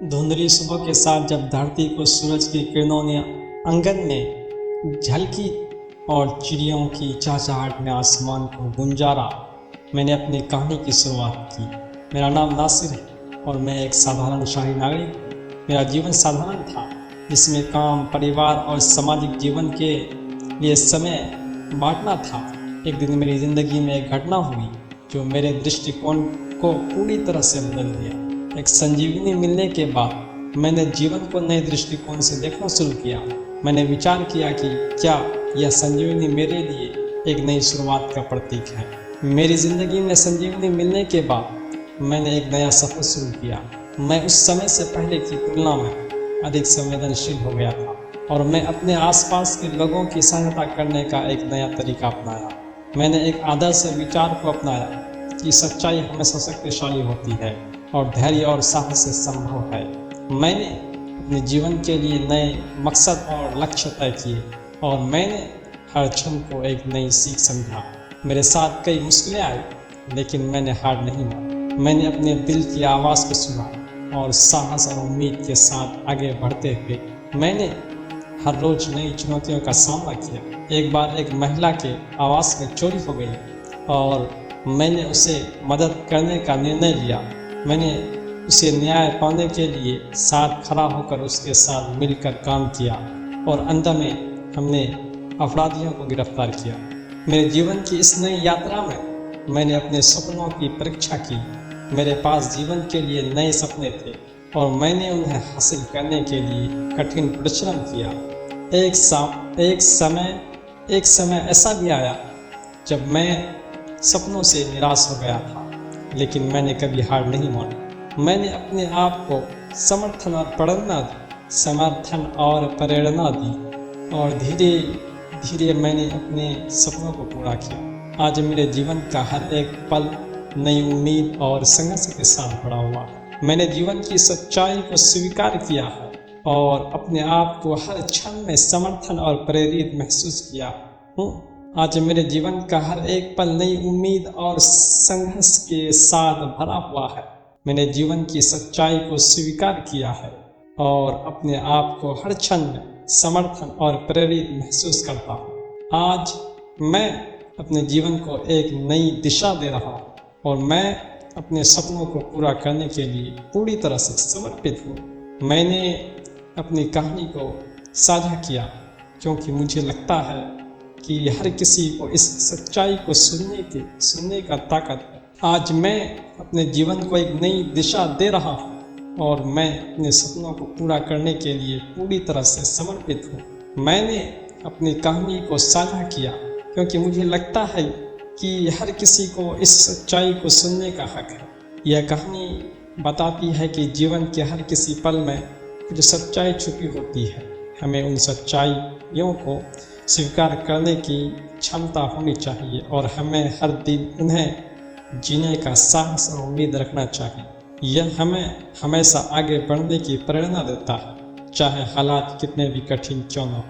धुंधली सुबह के साथ जब धरती को सूरज की किरणों ने आंगन में झलकी और चिड़ियों की चहचहाहट ने आसमान को गुंजारा, मैंने अपनी कहानी की शुरुआत की। मेरा नाम नासिर है और मैं एक साधारण शाही नागरिक हूँ। मेरा जीवन साधारण था, जिसमें काम, परिवार और सामाजिक जीवन के लिए समय बांटना था। एक दिन मेरी ज़िंदगी में एक घटना हुई जो मेरे दृष्टिकोण को पूरी तरह से बदल दिया। एक संजीवनी मिलने के बाद मैंने जीवन को नए दृष्टिकोण से देखना शुरू किया। मैंने विचार किया कि क्या यह संजीवनी मेरे लिए एक नई शुरुआत का प्रतीक है। मेरी ज़िंदगी में संजीवनी मिलने के बाद मैंने एक नया सफ़र शुरू किया। मैं उस समय से पहले की तुलना में अधिक संवेदनशील हो गया था और मैं अपने आसपास के लोगों की सहायता करने का एक नया तरीका अपनाया। मैंने एक आदर्श विचार को अपनाया कि सच्चाई हमेशा शक्तिशाली होती है और धैर्य और साहस से संभव है। मैंने अपने जीवन के लिए नए मकसद और लक्ष्य तय किए और मैंने हर क्षण को एक नई सीख समझा। मेरे साथ कई मुश्किलें आई, लेकिन मैंने हार नहीं मानी। मैंने अपने दिल की आवाज़ को सुना और साहस और उम्मीद के साथ आगे बढ़ते हुए मैंने हर रोज़ नई चुनौतियों का सामना किया। एक बार एक महिला के आवास में चोरी हो गई और मैंने उसे मदद करने का निर्णय लिया। मैंने उसे न्याय पाने के लिए साथ खड़ा होकर उसके साथ मिलकर काम किया और अंत में हमने अपराधियों को गिरफ्तार किया। मेरे जीवन की इस नई यात्रा में मैंने अपने सपनों की परीक्षा की। मेरे पास जीवन के लिए नए सपने थे और मैंने उन्हें हासिल करने के लिए कठिन परिश्रम किया। एक समय ऐसा भी आया जब मैं सपनों से निराश हो गया था, लेकिन मैंने कभी हार नहीं मानी। मैंने अपने आप को समर्थन और प्रेरणा दी और धीरे धीरे मैंने अपने सपनों को पूरा किया। आज मेरे जीवन का हर एक पल नई उम्मीद और संघर्ष के साथ भरा हुआ है। मैंने जीवन की सच्चाई को स्वीकार किया है और अपने आप को हर क्षण में समर्थन और प्रेरित महसूस किया हूँ। आज मेरे जीवन का हर एक पल नई उम्मीद और संघर्ष के साथ भरा हुआ है। मैंने जीवन की सच्चाई को स्वीकार किया है और अपने आप को हर क्षण में समर्थन और प्रेरित महसूस करता हूँ। आज मैं अपने जीवन को एक नई दिशा दे रहा हूँ और मैं अपने सपनों को पूरा करने के लिए पूरी तरह से समर्पित हूँ। मैंने अपनी कहानी को साझा किया क्योंकि मुझे लगता है कि हर किसी को इस सच्चाई को सुनने का ताकत है। आज मैं अपने जीवन को एक नई दिशा दे रहा हूँ और मैं अपने सपनों को पूरा करने के लिए पूरी तरह से समर्पित हूँ। मैंने अपनी कहानी को साझा किया क्योंकि मुझे लगता है कि हर किसी को इस सच्चाई को सुनने का हक है। यह कहानी बताती है कि जीवन के हर किसी पल में कुछ सच्चाई छुपी होती है। हमें उन सच्चाइयों को स्वीकार करने की क्षमता होनी चाहिए और हमें हर दिन उन्हें जीने का साहस और उम्मीद रखना चाहिए। यह हमें हमेशा आगे बढ़ने की प्रेरणा देता है, चाहे हालात कितने भी कठिन क्यों न हो।